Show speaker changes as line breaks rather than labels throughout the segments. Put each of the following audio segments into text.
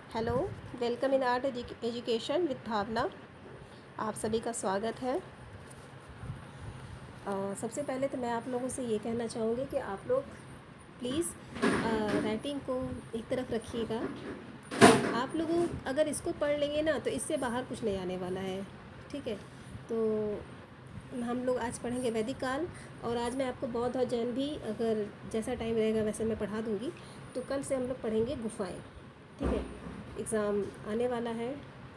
Hello, welcome in art education with Bhavna. आप सभी का स्वागत है। सबसे पहले तो मैं आप लोगों से ये कहना चाहूँगी कि आप लोग प्लीज़ राइटिंग को एक तरफ रखिएगा। आप लोगों अगर इसको पढ़ लेंगे ना तो इससे बाहर कुछ नहीं आने वाला है, ठीक है। तो हम लोग आज पढ़ेंगे वैदिक काल, और आज मैं आपको बौद्ध और जैन भी, अगर जैसा टाइम रहेगा वैसे मैं पढ़ा दूँगी। तो कल से हम लोग पढ़ेंगे गुफाएँ, ठीक है। एग्ज़ाम आने वाला है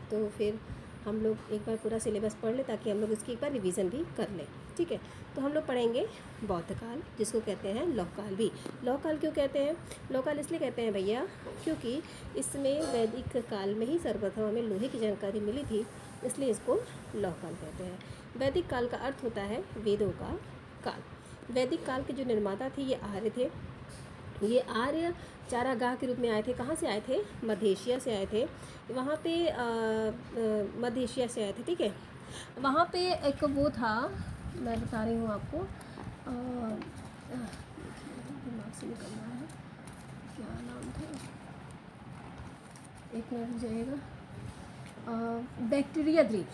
तो फिर हम लोग एक बार पूरा सिलेबस पढ़ लें ताकि हम लोग इसकी एक बार रिवीजन भी कर लें, ठीक है। तो हम लोग पढ़ेंगे बौद्ध काल, जिसको कहते हैं लौह काल भी। लौह काल क्यों कहते हैं? लौह काल इसलिए कहते हैं भैया क्योंकि इसमें वैदिक काल में ही सर्वप्रथम हमें लोहे की जानकारी मिली थी, इसलिए इसको लौह काल कहते हैं। वैदिक काल का अर्थ होता है वेदों का काल। वैदिक काल के जो निर्माता थे ये आर्य थे। ये आर्य चारागाह के रूप में आए थे। कहाँ से आए थे? मध्य एशिया से आए थे। वहाँ पे मध्य एशिया से आए थे, ठीक है। वहाँ पे एक वो था, मैं बता रही हूँ आपको, दिमाग से निकल रहा है, क्या नाम था, एक मिनट जाएगा। बैक्टीरिया द्वीप,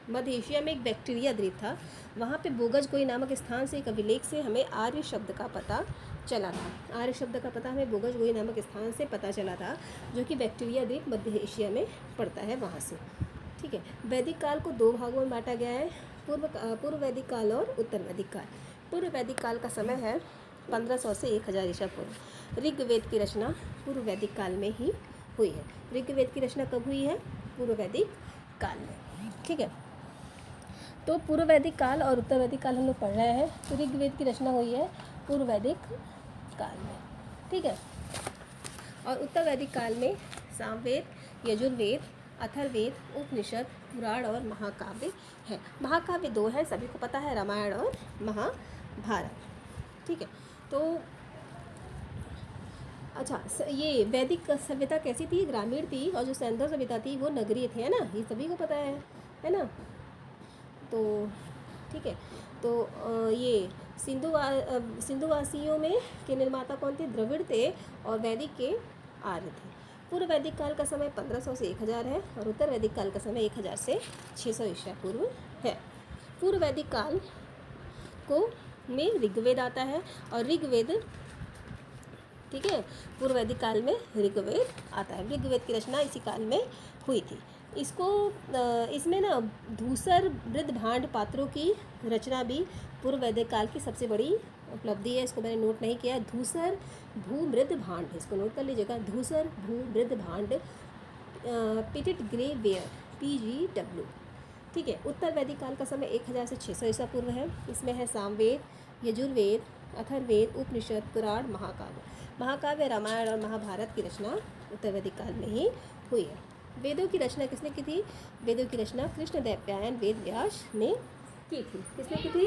मध्य एशिया में एक बैक्टीरिया द्वीप था। वहाँ पे बोगज कोई नामक स्थान से एक अभिलेख से हमें आर्य शब्द का पता चला था। आर्य शब्द का पता हमें बोगज कोई नामक स्थान से पता चला था, जो कि बैक्टीरिया द्वीप मध्य एशिया में पड़ता है, वहाँ से, ठीक है। वैदिक काल को दो भागों में बांटा गया है, पूर्व वैदिक काल और उत्तर वैदिक काल। पूर्व वैदिक काल का समय है 1500 से 1000 ईसा पूर्व। ऋग्वेद की रचना पूर्व वैदिक काल में ही हुई है। ऋग्वेद की रचना कब हुई है? पूर्व वैदिक काल में, ठीक है। तो पूर्व वैदिक काल और उत्तर वैदिक काल हम लोग पढ़ रहे हैं। तो ऋग्वेद की रचना हुई है पूर्व वैदिक काल में, ठीक है। और उत्तर वैदिक काल में सामवेद, यजुर्वेद, अथर्ववेद, उपनिषद, पुराण और महाकाव्य है। महाकाव्य दो है, सभी को पता है, रामायण और महाभारत, ठीक है। तो अच्छा, ये वैदिक सभ्यता कैसी थी? ग्रामीण थी, और जो सैंधव सभ्यता थी वो नगरीय थी, है ना, ये सभी को पता है ना। तो ठीक है। तो ये सिंधुवासियों में के निर्माता कौन थे? द्रविड़ थे, और वैदिक के आर्य थे। पूर्व वैदिक काल का समय 1500 से 1000 है, और उत्तर वैदिक काल का समय 1000 से 600 ईसा पूर्व है। पूर्व वैदिक काल को में ऋग्वेद आता है, और ऋग्वेद, ठीक है, पूर्व वैदिक काल में ऋग्वेद आता है। ऋग्वेद की रचना इसी काल में हुई थी। इसको इसमें ना धूसर वृद्ध भांड पात्रों की रचना भी पूर्व वैदिक काल की सबसे बड़ी उपलब्धि है। इसको मैंने नोट नहीं किया। धूसर भूमृद भांड, इसको नोट कर लीजिएगा। धूसर भूमृद भांड, पिटिट ग्रे वेयर, PGW, ठीक है। उत्तर वैदिक काल का समय 1000 से 600 ईसा पूर्व है। इसमें है सामवेद, यजुर्वेद, अथर्ववेद, उपनिषद, पुराण, महाकाव्य। महाकाव्य रामायण और महाभारत की रचना उत्तर वैदिक काल में ही हुई है। वेदों की रचना किसने की थी? वेदों की रचना कृष्णदेवरायन वेद व्यास ने की थी। किसने की थी?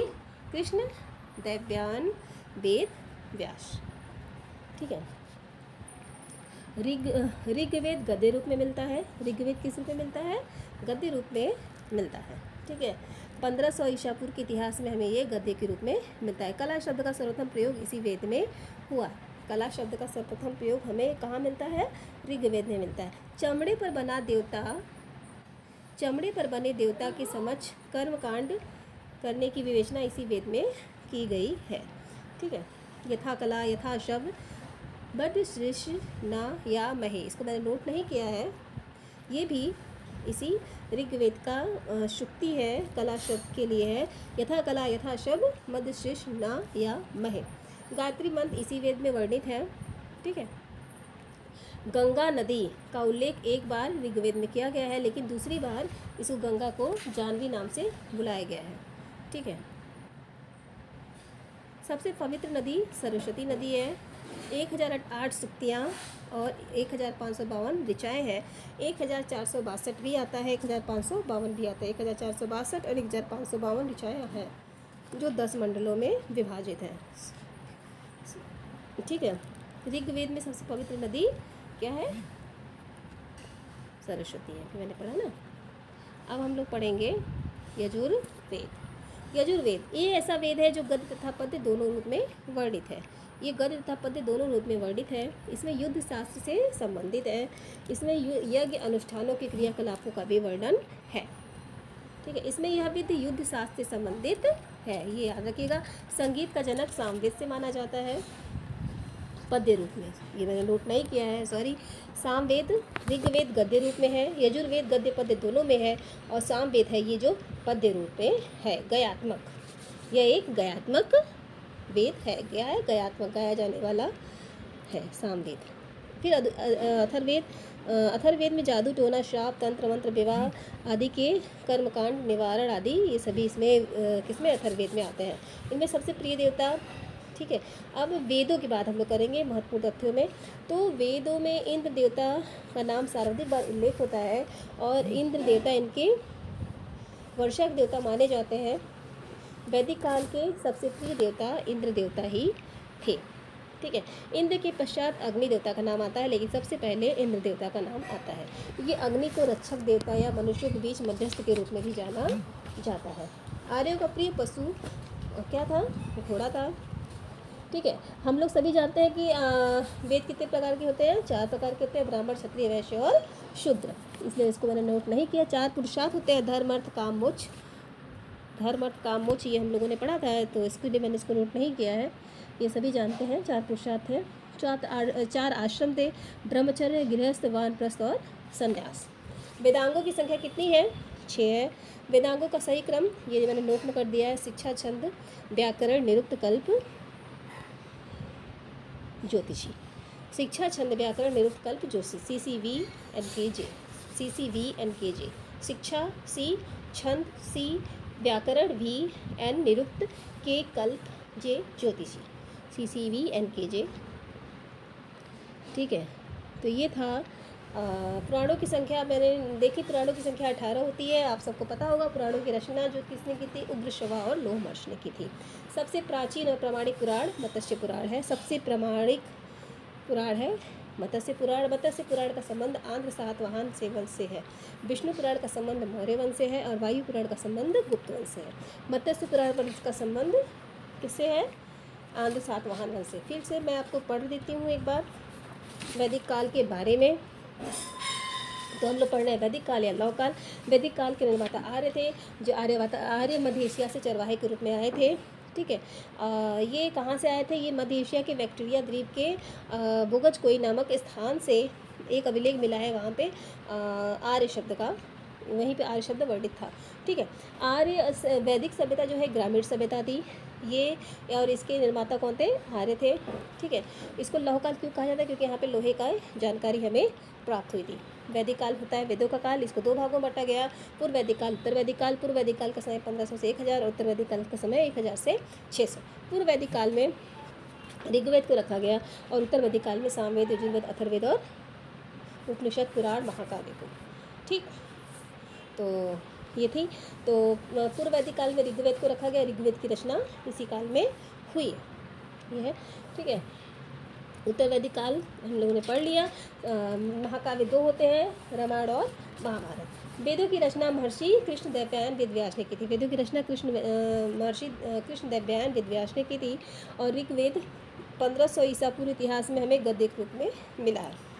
कृष्णदेवरायन वेद व्यास, ठीक है। ऋग्वेद गद्य रूप में मिलता है। ऋग्वेद किस रूप में मिलता है? गद्य रूप में मिलता है, ठीक है। 1500 ईसा पूर्व के इतिहास में हमें ये गद्य के रूप में मिलता है। कला शब्द का सर्वप्रथम प्रयोग इसी वेद में हुआ। कला शब्द का सर्वप्रथम प्रयोग हमें कहाँ मिलता है? ऋग्वेद में मिलता है। चमड़े पर बने देवता के समक्ष कर्मकांड करने की विवेचना इसी वेद में की गई है, ठीक है। यथा कला, यथा शब्द, बट सृष्टि न या महे, इसको मैंने नोट नहीं किया है। ये भी इसी ऋग्वेद का शुक्ति है, कला शब्द के लिए है। यथा कला, यथा शब्द, मध्य सृष्टि न या महे। गायत्री मंत्र इसी वेद में वर्णित है, ठीक है। गंगा नदी का उल्लेख एक बार ऋग्वेद में किया गया है, लेकिन दूसरी बार इस गंगा को जानवी नाम से बुलाया गया है, ठीक है। सबसे पवित्र नदी सरस्वती नदी है। 1008 सूक्तियाँ और 1552 ऋचाएँ हैं। 1462 भी आता है, 1552 भी आता है। 1462 और 1552 ऋचाएँ हैं, जो 10 मंडलों में विभाजित हैं, ठीक है। ऋग्वेद में सबसे पवित्र नदी क्या है? सरस्वती है, मैंने पढ़ा ना। अब हम लोग पढ़ेंगे यजुर्वेद। यजुर्वेद ये ऐसा वेद है जो गद्य तथा पद्य दोनों रूप में वर्णित है। ये गद्य तथा पद्य दोनों रूप में वर्णित है। इसमें युद्ध शास्त्र से संबंधित है। इसमें यज्ञ अनुष्ठानों के क्रियाकलापों का भी वर्णन है। ठीक है, इसमें यह विधि युद्ध शास्त्र से संबंधित है, ये याद रखिएगा। संगीत का जनक सामवेद से माना जाता है पद्य रूप में, ये मैंने नोट नहीं किया है, सॉरी। सामवेद ऋग्वेद गद्य रूप में है, यजुर्वेद गद्य पद्य दोनों में है, और सामवेद है ये जो पद्य रूप में है, गयात्मक। यह एक गयात्मक वेद है, क्या है? गयात्मक, गाया जाने वाला है सामवेद। फिर अथर्ववेद। अथर्ववेद में जादू टोना श्राप तंत्र मंत्र विवाह आदि के कर्मकांड निवारण आदि ये सभी इसमें किसमें अथर्ववेद में आते हैं। इनमें सबसे प्रिय देवता, ठीक है। अब वेदों की बात हम लोग करेंगे महत्वपूर्ण तथ्यों में। तो वेदों में इंद्र देवता का नाम सर्वाधिक बार उल्लेख होता है, और इंद्र देवता इनके वर्षा के देवता माने जाते हैं। वैदिक काल के सबसे प्रिय देवता इंद्र देवता ही थे, ठीक है। इंद्र के पश्चात अग्नि देवता का नाम आता है, लेकिन सबसे पहले इंद्र देवता का नाम आता है। ये अग्नि को रक्षक देवता या मनुष्यों के बीच मध्यस्थ के रूप में भी जाना जाता है। आर्यों का प्रिय पशु क्या था? घोड़ा था, ठीक है। हम लोग सभी जानते हैं कि वेद कितने प्रकार के होते हैं? 4 प्रकार के होते हैं, ब्राह्मण क्षत्रिय वैश्य और शूद्र, इसलिए इसको मैंने नोट नहीं किया। 4 पुरुषार्थ होते हैं, धर्म अर्थ काम मोक्ष। धर्म अर्थ काम मोक्ष ये हम लोगों ने पढ़ा था, तो इसके लिए मैंने इसको नोट नहीं किया है। ये सभी जानते हैं 4 पुरुषार्थ हैं। 4 आश्रम थे, ब्रह्मचर्य, गृहस्थ, वानप्रस्थ और संन्यास। वेदांगों की संख्या कितनी है? 6 है। वेदांगों का सही क्रम ये मैंने नोट में कर दिया है, शिक्षा, छंद, व्याकरण, निरुक्त, कल्प, ज्योतिषी। शिक्षा, छंद, व्याकरण, निरुक्त, कल्प, ज्योतिषी, CCVNKJ। CCVNKJ। शिक्षा C, छंद C, व्याकरण V, N, निरुक्त K, कल्प J, ज्योतिषी। CCVNKJ, ठीक है। तो ये था पुराणों की संख्या मैंने देखी। पुराणों की संख्या 18 होती है, आप सबको पता होगा। पुराणों की रचना जो किसने की थी? उग्रश्रवा और लोमहर्ष ने की थी। सबसे प्राचीन और प्रामाणिक पुराण मत्स्य पुराण है। सबसे प्रामाणिक पुराण है मत्स्य पुराण। मत्स्य पुराण का संबंध आंध्र सातवाहन से वंश से है। विष्णु पुराण का संबंध मौर्य वंश से है, और वायु पुराण का संबंध गुप्त वंश से है। मत्स्य पुराण पर इसका संबंध किससे है? आंध्र सातवाहन वंश से। फिर से मैं आपको पढ़ देती हूँ एक बार वैदिक काल के बारे में। तो हम लोग पढ़ रहे हैं वैदिक काल या लौ काल। वैदिक काल के निर्माता आर्य थे, जो आर्य मध्य एशिया से चरवाहे के रूप में आए थे, ठीक है। ये कहाँ से आए थे? ये मध्य एशिया के बैक्टीरिया द्वीप के बोगज कोई नामक स्थान से एक अभिलेख मिला है, वहाँ पे आर्य शब्द का, वहीं पे आर्य शब्द वर्णित था, ठीक है। आर्य वैदिक सभ्यता जो है ग्रामीण सभ्यता थी ये, और इसके निर्माता कौन थे? आर्य थे, ठीक है। इसको लौह काल क्यों कहा जाता है? क्योंकि यहाँ पे लोहे का जानकारी हमें प्राप्त हुई थी। वैदिक काल होता है वेदों का काल, इसको 2 भागों में बांटा गया, पूर्व वैदिक काल, उत्तर वैदिक काल। पूर्व वैदिक काल का समय 1500 से 1000, और उत्तर वैदिक काल का समय 1000 से 600। पूर्व वैदिक काल में ऋग्वेद को रखा गया, और उत्तर वैदिक काल में सामवेद, यजुर्वेद, अथर्ववेद और उपनिषद, पुराण, महाकाव्य को, ठीक। तो ये थी। तो पूर्व वैदिक काल में ऋग्वेद को रखा गया, ऋग्वेद की रचना इसी काल में हुई है, ये है, ठीक है। उत्तर वैदिक काल हम लोगों ने पढ़ लिया। महाकाव्य 2 होते हैं, रामायण और महाभारत। वेदों की रचना महर्षि कृष्णदेवरायन वेदव्यास ने की थी। वेदों की रचना महर्षि कृष्णदेवरायन वेदव्यास ने की थी, और ऋग्वेद 1500 ईसा पूर्व इतिहास में हमें गद्य के रूप में मिला है।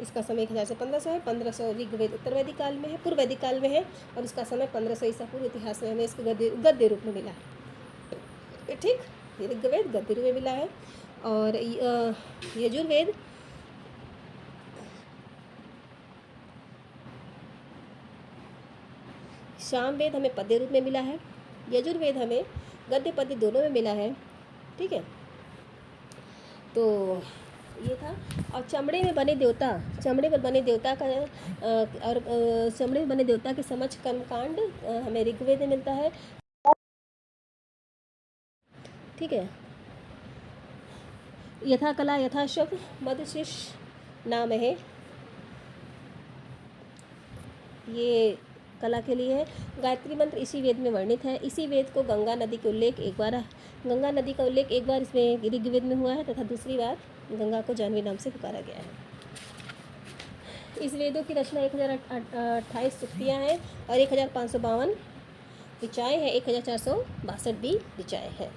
इसका समय 1000 से 1500 है। 1500 ऋग्वेद उत्तर वैदिक काल में है, पूर्व वैदिक काल में है, और इसका समय 1500 ईसा पूर्व इतिहास में हमें इसको गद्य रूप में मिला है, ठीक। ऋग्वेद गद्य रूप में मिला है, और यजुर्वेद सामवेद हमें पद्य रूप में मिला है। यजुर्वेद हमें गद्य पद्य दोनों में मिला है, ठीक है। तो ये था। और चमड़े में बने देवता, चमड़े पर बने देवता का और चमड़े में बने देवता के समक्ष कर्मकांड हमें ऋग्वेद में मिलता है, ठीक है। यथा कला यथा शब्द मधुशिष नाम है, ये कला के लिए है। गायत्री मंत्र इसी वेद में वर्णित है। इसी वेद को गंगा नदी के उल्लेख गंगा नदी का उल्लेख एक बार इसमें ऋग्वेद में हुआ है, तथा दूसरी बार गंगा को जानवी नाम से पुकारा गया है। इस वेदों की रचना 1028 सूक्तियाँ हैं, और 1552 ऋचाएँ हैं, 1462 भी ऋचाएँ हैं,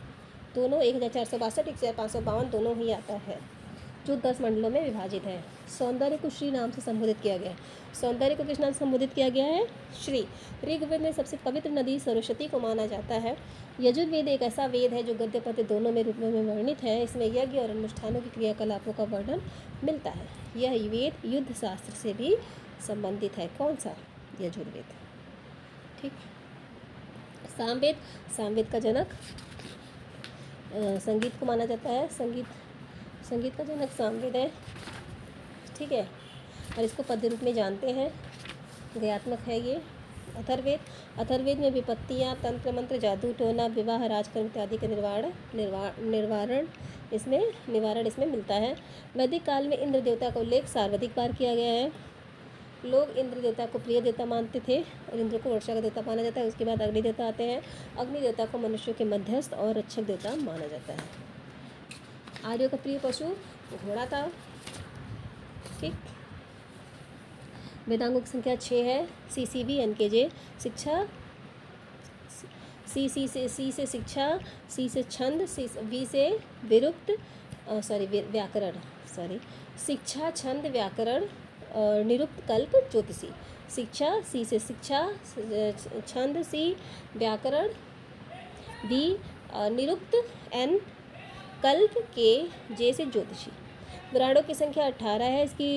दोनों 1462 1552 दोनों ही आता है, जो 10 मंडलों में विभाजित है। सौंदर्य को श्री नाम से संबोधित किया गया है। सौंदर्य को किस नाम से संबोधित किया गया है? श्री। ऋग्वेद में सबसे पवित्र नदी सरस्वती को माना जाता है। यजुर्वेद एक ऐसा वेद है जो गद्य पद्य दोनों में रूप में वर्णित है। इसमें यज्ञ और अनुष्ठानों की क्रियाकलापों का वर्णन मिलता है। यह वेद युद्ध शास्त्र से भी संबंधित है। कौन सा? यजुर्वेद। ठीक। सामवेद, सामवेद का जनक संगीत को माना जाता है। संगीत का जनक सामवेद है। ठीक है, और इसको पद्य रूप में जानते हैं, गयात्मक है ये। अथर्ववेद, अथर्ववेद में विपत्तियाँ, तंत्र मंत्र, जादू टोना, विवाह, राजकर्म इत्यादि के निवारण इसमें मिलता है। वैदिक काल में इंद्र देवता का उल्लेख सर्वाधिक बार किया गया है। लोग इंद्र देवता को प्रिय देवता मानते थे और इंद्र को वर्षा का देवता माना जाता है। उसके बाद अग्नि देवता आते हैं। अग्नि देवता को मनुष्यों के मध्यस्थ और रक्षक देवता माना जाता है। आर्यों का प्रिय पशु घोड़ा था। ठीक। वेदांगों की संख्या 6 है। CCV NKJ शिक्षा, सी से शिक्षा, सी से छंद, वी से विरुक्त व्याकरण, शिक्षा, छंद, व्याकरण और निरुक्त, कल्प, ज्योतिषी। शिक्षा, सी से शिक्षा, छंद, सी, व्याकरण, वी, निरुक्त, एन, कल्प, के, जे से ज्योतिषी। पुराणों की संख्या 18 है। इसकी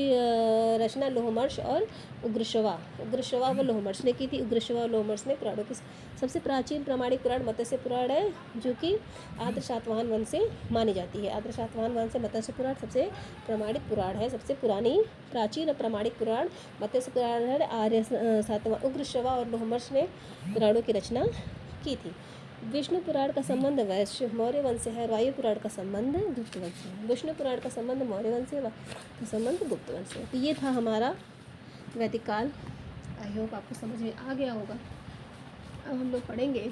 रचना लोहमर्ष और उग्रश्रवा व लोहमर्ष ने की थी। उग्रश्रवा और लोहमर्ष ने पुराणों की सबसे प्राचीन प्रामाणिक पुराण मत्स्य पुराण है, जो कि आद्र सातवाहन वंश से मानी जाती है। आद्र सातवाहन वंश से मत्स्य पुराण सबसे प्रामाणिक पुराण है। सबसे पुरानी प्राचीन और प्रामाणिक पुराण मत्स्य पुराण है। आर्य सातवाहन, उग्रश्रवा और लोहमर्ष ने पुराणों की रचना की थी। विष्णु पुराण का संबंध वैश्य मौर्य वंश से है। वायु पुराण का संबंध गुप्त वंश से है। विष्णु पुराण का संबंध मौर्य वंश से, का संबंध गुप्त वंश से। तो ये था हमारा वैदिक काल। आई होप आपको समझ में आ गया होगा। अब हम लोग पढ़ेंगे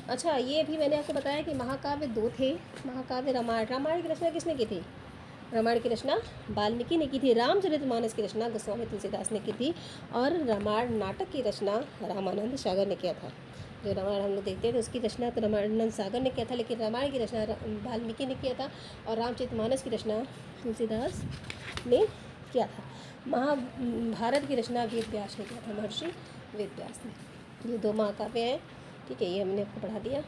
अच्छा, ये भी मैंने आपको बताया कि महाकाव्य 2 थे। महाकाव्य रामायण की रचना किसने की थी? रामायण की रचना वाल्मीकि ने की थी। रामचरितमानस की रचना गोस्वामी तुलसीदास ने की थी। और रामायण नाटक की रचना रामानंद सागर ने किया था। जो रामायण हम लोग देखते थे उसकी रचना तो रामानंद सागर ने किया था, लेकिन रामायण की रचना वाल्मीकि ने किया था और रामचरितमानस की रचना तुलसीदास ने किया था। महाभारत की रचना वेद व्यास ने किया था, महर्षि वेद व्यास ने। ये 2 महाकाव्य हैं। ठीक है, ये हमने आपको पढ़ा दिया।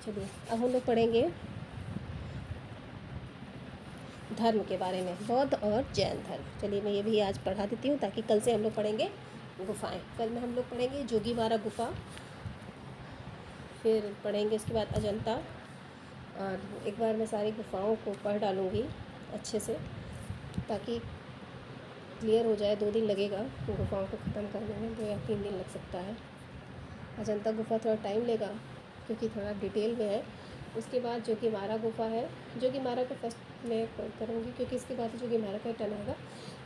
चलिए अब हम लोग पढ़ेंगे धर्म के बारे में, बौद्ध और जैन धर्म। चलिए मैं ये भी आज पढ़ा देती हूँ ताकि कल से हम लोग पढ़ेंगे गुफाएं। कल में हम लोग पढ़ेंगे जोगीवारा गुफा, फिर पढ़ेंगे उसके बाद अजंता। और एक बार मैं सारी गुफाओं को पढ़ डालूँगी अच्छे से ताकि क्लियर हो जाए। 2 दिन लगेगा गुफाओं को ख़त्म करने में, 2 या 3 दिन लग सकता है। अजंता गुफा थोड़ा टाइम लेगा क्योंकि थोड़ा डिटेल में है। उसके बाद जोगीमारा गुफा है। जोगीमारा को फर्स्ट मैं करूँगी क्योंकि इसके बाद जोगीमारा का टर्न आएगा।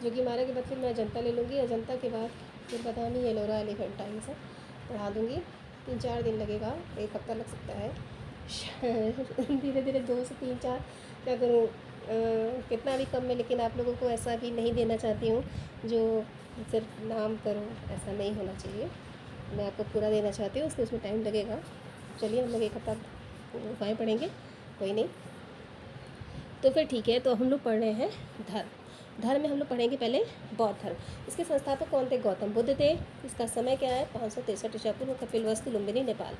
जोगीमारा के बाद फिर मैं अजंता ले लूँगी। अजंता के बाद फिर बदामी, एलोरा, एलिफेंटा ये सब पढ़ा दूँगी। 3-4 दिन लगेगा, 1 हफ्ता लग सकता है। धीरे धीरे 2 से 3-4 क्या करूँ, कितना भी कम में, लेकिन आप लोगों को ऐसा भी नहीं देना चाहती हूँ जो सिर्फ नाम करो, ऐसा नहीं होना चाहिए। मैं आपको पूरा देना चाहती हूँ, उसमें टाइम लगेगा। चलिए हम लोग 1 हफ्ता गुफाएँ पढ़ेंगे, कोई नहीं। तो फिर ठीक है, तो हम लोग पढ़ रहे हैं धर्म में हम लोग पढ़ेंगे पहले बौद्ध धर्म। इसके संस्थापक कौन थे? गौतम बुद्ध थे। इसका समय क्या है? 563 ईसा पूर्व। कपिलवस्तु लुम्बिनी नेपाल।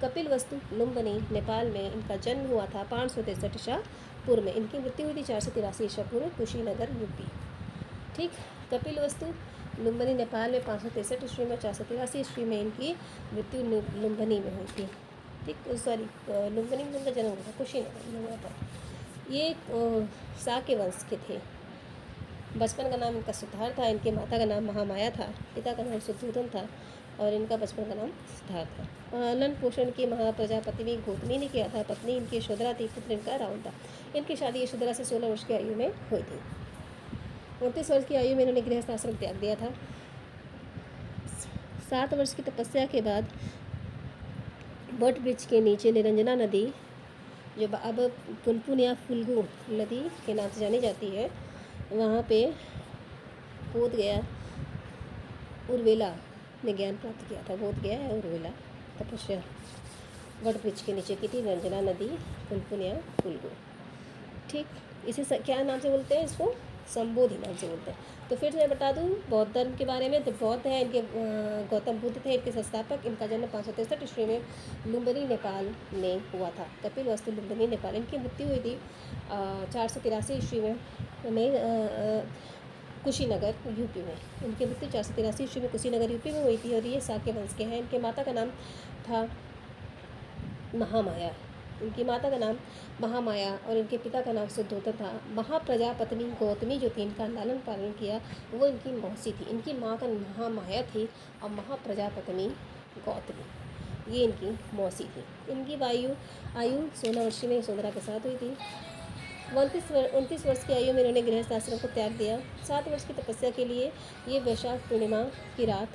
कपिलवस्तु लुम्बिनी नेपाल में इनका जन्म हुआ था 563 ईसा पूर्व में। इनकी मृत्यु हुई थी 483 ईसा पूर्व, कुशीनगर यूपी। ठीक। कपिलवस्तु लुम्बिनी नेपाल में 563 ईस्वी में, 483 ईस्वी में इनकी मृत्यु लुम्बिनी में हुई थी। ठीक, लुम्बिनी में इनका जन्म हुआ था, कुशीनगर हुआ था। ये साक्य वंश के थे। बचपन का नाम इनका सिद्धार्थ था। इनके माता का नाम महामाया था। पिता का नाम शुद्धोधन था और इनका बचपन का नाम सिद्धार्थ था। पालन पोषण की महाप्रजापति भी गौतमी ने किया था। पत्नी इनकी यशोधरा थी, पुत्र इनका राहुल था। इनकी शादी यशोधरा से 16 वर्ष की आयु में हुई थी। 29 वर्ष की आयु में इन्होंने गृहस्थ आश्रम त्याग दिया था। 7 वर्ष की तपस्या के बाद वट वृक्ष के नीचे निरंजना नदी, जो अब पुनपुन या फुल्गु नदी के नाम से जानी जाती है, वहाँ पे बोध गया उर्वेला में ज्ञान प्राप्त किया था। बोध गया है उर्वेला तपस्या वट वृक्ष के नीचे की थी, रंजना नदी पुनपुन या पुलगु। ठीक, इसे क्या नाम से बोलते हैं, इसको संबोधि नाम से बोलते हैं। तो फिर से मैं बता दूं बौद्ध धर्म के बारे में। तो बौद्ध है, इनके गौतम बुद्ध थे इनके संस्थापक। इनका जन्म 563 ईस्वी में लुम्बिनी नेपाल में हुआ था। कपिल वस्तु लुम्बिनी नेपाल। इनकी मृत्यु हुई थी 483 ईस्वी में कुशीनगर यूपी में। इनकी मृत्यु 483 ईस्वी में कुशीनगर यूपी में हुई थी और ये शाक्य वंश के हैं। इनके माता का नाम था महामाया। इनकी माता का नाम महामाया और इनके पिता का नाम सिद्धोत्तर था। महाप्रजापत्नी गौतमी जो थी, इनका लालन पालन किया, वो इनकी मौसी थी। इनकी माँ का महामाया थी और महाप्रजापत्नी गौतमी ये इनकी मौसी थी। इनकी आयु 16 वर्ष में यशोधरा के साथ हुई थी। 29 वर्ष की आयु में इन्होंने गृहस्थ आश्रम को त्याग दिया। 7 वर्ष की तपस्या के लिए ये वैशाख पूर्णिमा की रात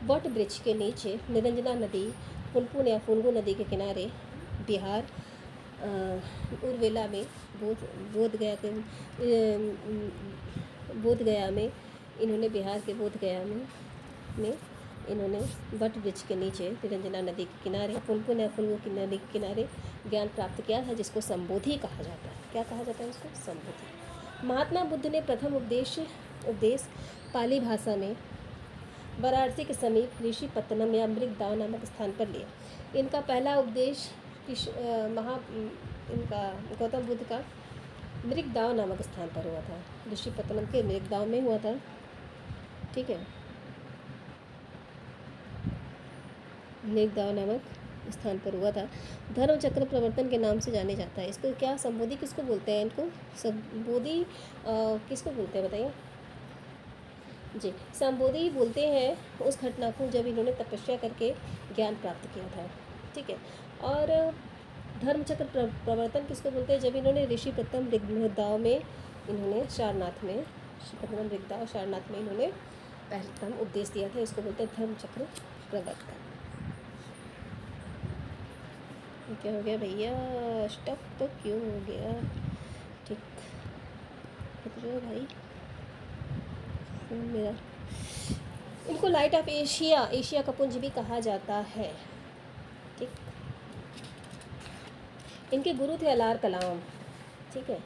वट वृक्ष के नीचे निरंजना नदी पुनपुन या फुल्गु नदी के किनारे बिहार उर्वेला में बोध गया में इन्होंने बिहार के बोध गया में इन्होंने वट वृक्ष के नीचे निरंजना नदी के किनारे पुनपुन या फुल्गु की नदी के किनारे ज्ञान प्राप्त किया है, जिसको संबोधि कहा जाता है। क्या कहा जाता है इसको? संबोधि। महात्मा बुद्ध ने प्रथम उपदेश पाली भाषा में वाराणसी के समीप ऋषिपत्तनम या मृगदाव नामक स्थान पर लिया। इनका पहला उपदेश इनका गौतम बुद्ध का मृगदाव नामक स्थान पर हुआ था। ऋषिपत्तनम के मृगदाव में हुआ था। ठीक है, मृगदाव नामक स्थान पर हुआ था। धर्म चक्र प्रवर्तन के नाम से जाने जाता है। इसको क्या संबोधि किसको बोलते हैं? इनको संबोधि किसको बोलते हैं बताइए जी? संबोधि बोलते हैं उस घटना को जब इन्होंने तपस्या करके ज्ञान प्राप्त किया था। ठीक है, और धर्मचक्र प्रवर्तन किसको बोलते हैं? जब इन्होंने ऋषिपत्तनम मृगदाव में इन्होंने सारनाथ में ऋषिपत्तनम मृगदाव सारनाथ में इन्होंने पहलतम उपदेश दिया था। इसको बोलते हैं धर्मचक्र प्रवर्तन। क्या हो गया भैया? स्टॉप तो क्यों हो गया? ठीक है भाई, मेरा इनको लाइट ऑफ एशिया का पुंज भी कहा जाता है। ठीक, इनके गुरु थे अलार कलाम। ठीक है,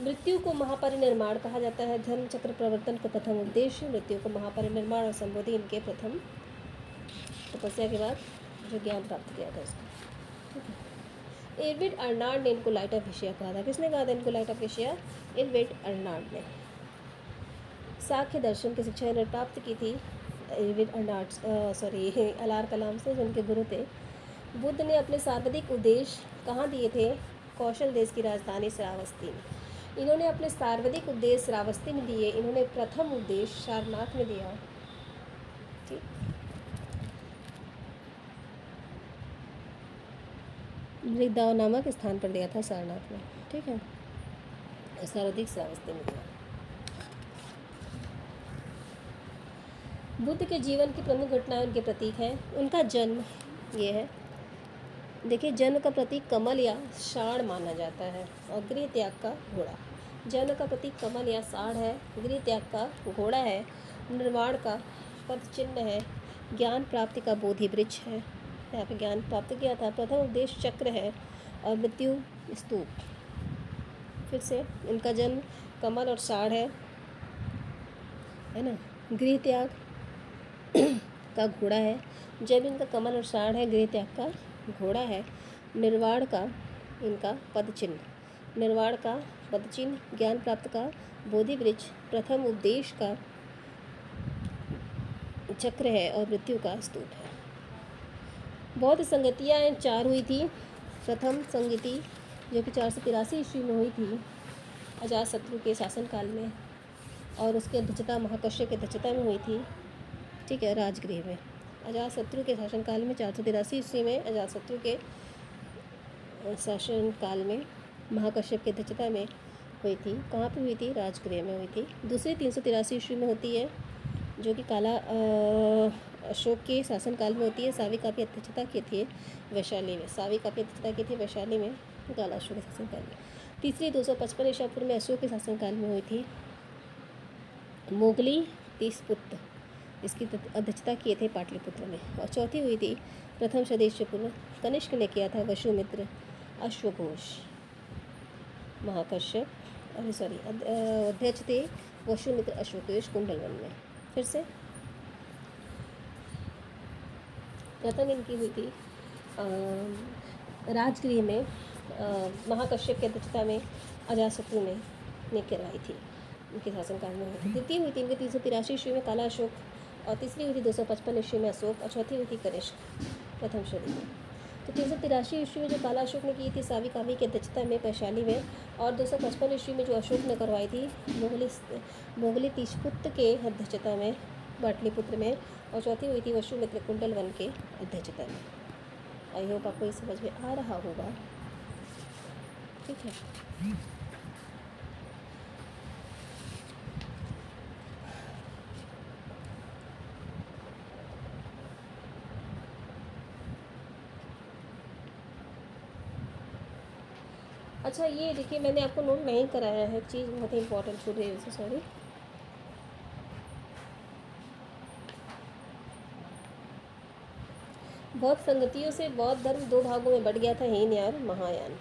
मृत्यु को महापरिनिर्माण कहा जाता है। धर्म चक्र प्रवर्तन का प्रथम उद्देश्य मृत्यु को महापरिनिर्माण और संबोधि इनके प्रथम तपस्या के बाद जो ज्ञान प्राप्त किया था इसको। ठीक है, एडविड अर्नाल्ड ने इनको लाइट ऑफ एशिया कहा था। किसने कहा था इनको light of Asia? Edwin Arnold ने। साख्य दर्शन की शिक्षा इन्होंने प्राप्त की थी एडविड अर्नाल्ड अलार कलाम से, जो उनके गुरु थे। बुद्ध ने अपने सर्वाधिक उपदेश कहाँ दिए थे? कौशल देश की राजधानी श्रावस्ती में। इन्होंने अपने सर्वाधिक उपदेश श्रावस्ती में दिए। इन्होंने प्रथम उपदेश सारनाथ में दिया। ठीक, मृगदाव नामक स्थान पर दिया था सारनाथ में। ठीक है, सर्वाधिक श्रावस्ती में दिया। बुद्ध के जीवन की प्रमुख घटनाएं उनके प्रतीक हैं। उनका जन्म ये है, देखिए, जन्म का प्रतीक कमल या षाढ़ माना जाता है और गृह त्याग का घोड़ा। जन्म का प्रतीक कमल या षाढ़ है, गृह त्याग का घोड़ा है, निर्वाण का पद चिन्ह है, ज्ञान प्राप्ति का बोधि वृक्ष है, यहाँ पे ज्ञान प्राप्त किया था। प्रथम उपदेश चक्र है और मृत्यु स्तूप। फिर से इनका जन्म कमल और षाढ़ है ना। गृह त्याग का घोड़ा है। जब इनका कमल और षाढ़ है, गृह त्याग का घोड़ा है। निर्वाण का इनका पद चिन्ह, निर्वाण का पद चिन्ह, ज्ञान प्राप्त का बोधि वृक्ष, प्रथम उपदेश का चक्र है और मृत्यु का स्तूप है। बौद्ध संगतियाँ 4 हुई थी। प्रथम संगति जो कि 483 ईस्वी में हुई थी अजातशत्रु के शासनकाल में, और उसकी अध्यक्षता महाकश्यप की अध्यक्षता में हुई थी। ठीक है, राजगृह में अजातशत्रु के शासनकाल में 483 ईस्वी में अजातशत्रु के शासनकाल में महाकश्यप की अध्यक्षता में हुई थी। कहाँ पे हुई थी? राजगृह में हुई थी। दूसरी 383 ईस्वी में होती है, जो कि काला अशोक के शासनकाल में होती है। सावी काव्य अध्यक्षता की थी वैशाली में, सावी काव्य अध्यक्षता की थी वैशाली में काला अशोक के शासनकाल में। तीसरी 255 ईसा पूर्व में अशोक के शासनकाल में हुई थी। मोगली 30 पुत्र इसकी अध्यक्षता किए थे पाटलिपुत्र में। और चौथी हुई थी प्रथम सदस्य पूर्व कनिष्क ने किया था वसुमित्र अश्वघोष महाकश्यप, अरे सॉरी अध्यक्ष थे वसुमित्र अश्वघोष कुंडलवन में। फिर से प्रथम इनकी हुई थी राजगृह में महाकश्यप की अध्यक्षता में अजातशत्रु ने करवाई थी, उनके शासनकाल में हुई थी। द्वितीय हुई थी इनके 383 ईस्वी में काला अशोक, और तीसरी हुई थी 255 ईस्वी में अशोक, और चौथी हुई थी कनिष्क प्रथम सदी में। तो 383 ईस्वी में जो काला अशोक ने की थी सावी कावी की अध्यक्षता में वैशाली में, और 255 ईस्वी में जो अशोक ने करवाई थी मोगली तीसपुत्र के अध्यक्षता में पाटलिपुत्र में, और चौथी हुई थी वसुमित्र कुंडलवन के अध्यक्षता में। आई होप आपको ये समझ में आ रहा होगा। ठीक है, अच्छा ये देखिए मैंने आपको नोट नहीं कराया है, चीज़ बहुत ही इंपॉर्टेंट छूट गई वैसे, सॉरी। बौद्ध संगतियों से बौद्ध धर्म दो भागों में बढ़ गया था, हीनयान और महायान।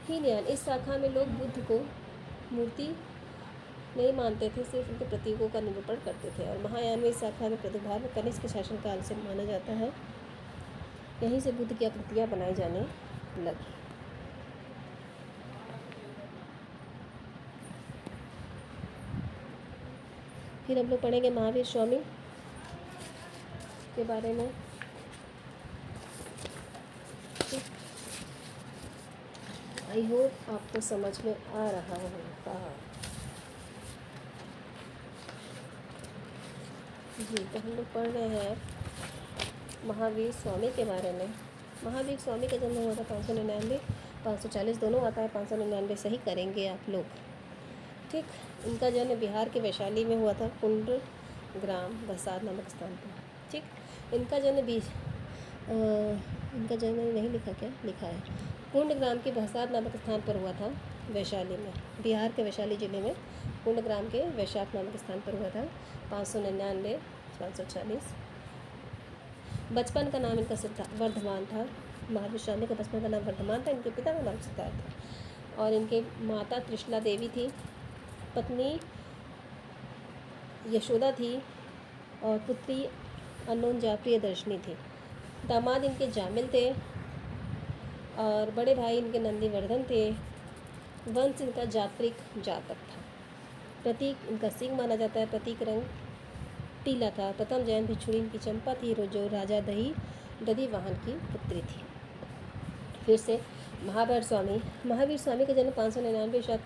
हीनयान इस शाखा में लोग बुद्ध को मूर्ति नहीं मानते थे, सिर्फ उनके प्रतीकों का निरूपण करते थे। और महायान में इस शाखा में प्रादुर्भाव कनिष्क के शासनकाल से माना जाता है, यहीं से बुद्ध की आकृतियाँ बनाई जाने लगी। फिर हम लोग पढ़ेंगे महावीर स्वामी के बारे में। आई होप आपको समझ में आ रहा होगा जी। तो हम लोग पढ़ रहे हैं महावीर स्वामी के बारे में। महावीर स्वामी का जन्म हुआ था 599, 540 दोनों आता है, 599 सही करेंगे आप लोग। ठीक, इनका जन्म बिहार के वैशाली में हुआ था, कुंड ग्राम बसाद नामक स्थान पर। ठीक, इनका जन्म नहीं लिखा, क्या लिखा है, कुंड ग्राम के बसाद नामक स्थान पर हुआ था, वैशाली में, बिहार के वैशाली जिले में कुंड ग्राम के वैशाख नामक स्थान पर हुआ था, 599 540। बचपन का नाम इनका वर्धमान था। महावीर स्वामी का बचपन का नाम वर्धमान था, इनके पिता का नाम सिद्धार्थ था, और इनके माता त्रिशला देवी थी, पत्नी यशोदा थी, और पुत्री अनोनजा प्रियदर्शनी थी। दामाद इनके जामिल थे, और बड़े भाई इनके नंदीवर्धन थे। वंश इनका जात्रिक जातक था। प्रतीक इनका सिंह माना जाता है, प्रतीक रंग पीला था। प्रथम जैन भिक्षुणी इनकी चंपा थी, जो राजा दधी वाहन की पुत्री थी। फिर से महावीर स्वामी का जन्म 599 ईसा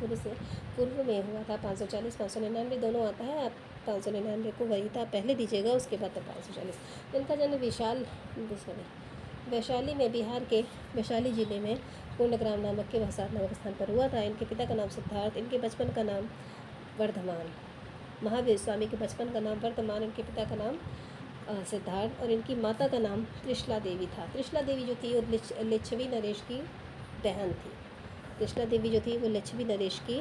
पूर्व में हुआ था। 540 599 दोनों आता है, आप 599 को वरीयता पहले दीजिएगा, उसके बाद 540। इनका जन्म वैशाली में, बिहार के वैशाली जिले में कुंडग्राम नामक के बसाद नामक स्थान पर हुआ था। इनके पिता का नाम सिद्धार्थ, इनके बचपन का नाम वर्धमान। महावीर स्वामी के बचपन का नाम वर्धमान, इनके पिता का नाम सिद्धार्थ, और इनकी माता का नाम त्रिशला देवी था। त्रिशला देवी जो थी वो लिच्छवी नरेश की बहन थी। त्रिशला देवी जो थी वो लिच्छवी नरेश की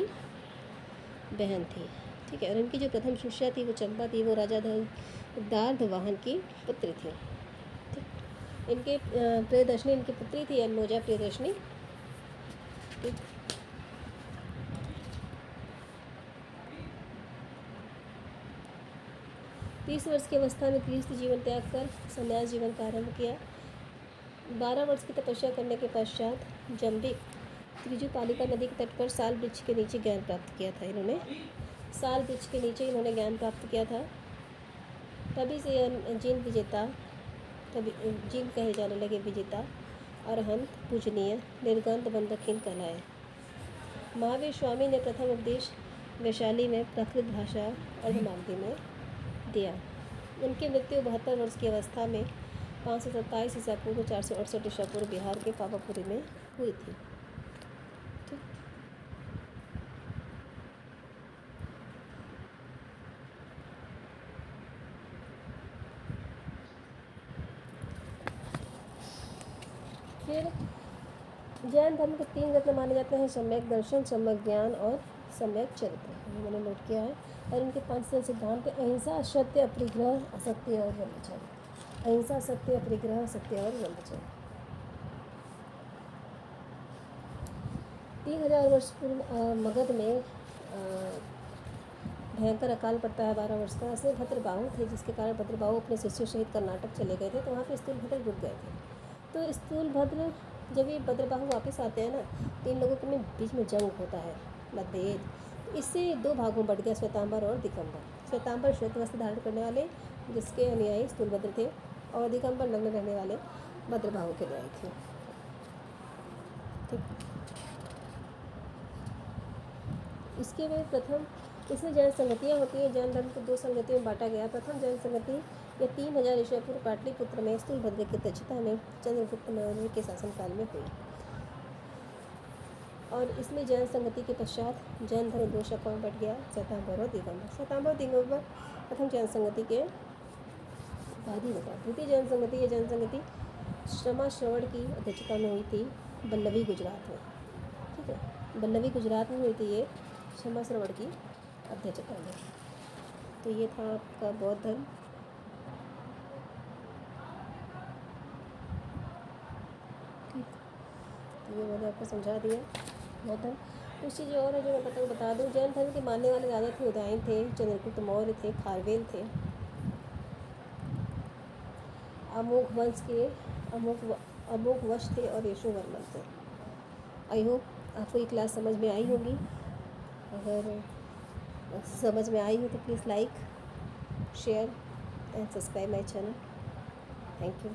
बहन थी। ठीक है, और इनकी जो प्रथम शिष्या थी वो चंपा थी, वो राजा दार्ध वाहन की पुत्री थी। ठीक, इनके प्रियदर्शनी इनकी पुत्री थी, अनोजा प्रियदर्शनी। 30 वर्ष की अवस्था में गृहस्थ जीवन त्याग कर संन्यास जीवन का आरंभ किया। 12 वर्ष की तपस्या करने के पश्चात जम्बिक त्रिजुपालिका नदी के तट पर साल वृक्ष के नीचे ज्ञान प्राप्त किया था। इन्होंने साल वृक्ष के नीचे इन्होंने ज्ञान प्राप्त किया था। तभी से जिन कहे जाने लगे विजेता, अरहंत, पूजनीय, निर्गंध, बंधकहीन कहलाए। महावीर स्वामी ने प्रथम उपदेश वैशाली में प्राकृत भाषा अर्धमागधी में दिया। उनकी मृत्यु 72 वर्ष की अवस्था में 527 ईसा पूर्व 468 ईसा पूर्व बिहार के पावापुरी में हुई थी। ठीक, फिर जैन धर्म के 3 रत्न माने जाते हैं, सम्यक दर्शन, सम्यक ज्ञान और सम्यक चरित्र। मैंने नोट किया है। और इनके 5 सरल सिद्धांत थे: अहिंसा, सत्य, अपरिग्रह, असत्य और ब्रह्मचर्य। अहिंसा, सत्य, अपरिग्रह, सत्य और ब्रह्मचर्य। 3000 वर्ष पूर्व मगध में भयंकर अकाल पड़ता है 12 वर्ष का। ऐसे भद्रबाहु थे, जिसके कारण भद्रबाहु अपने शिष्यों सहित कर्नाटक चले गए थे, तो वहाँ पे स्थूलभद्र रुक गए थे। तो स्थूलभद्र, जब ये भद्रबाहु वापस आते हैं ना, तो इन लोगों के में बीच में जंग होता है, मतभेद। तो इससे 2 भागों में बढ़ गया, श्वेतांबर और दिगंबर। श्वेतांबर श्वेत वस्त्र धारण करने वाले, जिसके अनुयायी स्थूलभद्र थे, और दिगंबर नग्न रहने वाले भद्रबाहु के अनुयायी थे। ठीक। इसके में प्रथम, इसमें जैन संगतियाँ होती हैं। जैन धर्म को 2 संगतियों में बांटा गया। प्रथम जैन संगति ये 3000 ईस्वी पूर्व पाटलिपुत्र में स्थूलभद्र की अध्यक्षता में चंद्रगुप्त मौर्य के शासनकाल में हुई। और इसमें जैन संगति के पश्चात जैन धर्म 2 शाखाओं में बट गया, श्वेतांबर और दिगंबर। श्वेतांबर और दिगंबर प्रथम जैन संगति के बाद ही बता। द्वितीय जैन संगति, ये जैन संगति श्रमा श्रवण की अध्यक्षता में हुई थी, बल्लवी गुजरात में। ठीक है, बल्लवी गुजरात में हुई थी ये क्षमा श्रवण की अध्यक्षता में। तो ये था आपका बौद्ध धर्म। ठीक, तो ये मैंने आपको समझा दिया बौद्ध धर्म। कुछ चीज़ें और है जो मैं बता दूँ। जैन धर्म के मानने वाले राजा थे उदयन थे, चंद्रगुप्त मौर्य थे, खारवेल थे। अमोघ वंश के अमोघ वंश थे और यशोवर्मन थे। आई होप आपको ये क्लास समझ में आई होगी। अगर समझ में आई हो तो please like, share and subscribe my channel. Thank you.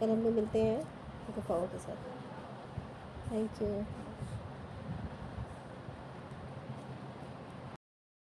कल हम लोग मिलते हैं गुफाओं के साथ। Thank you.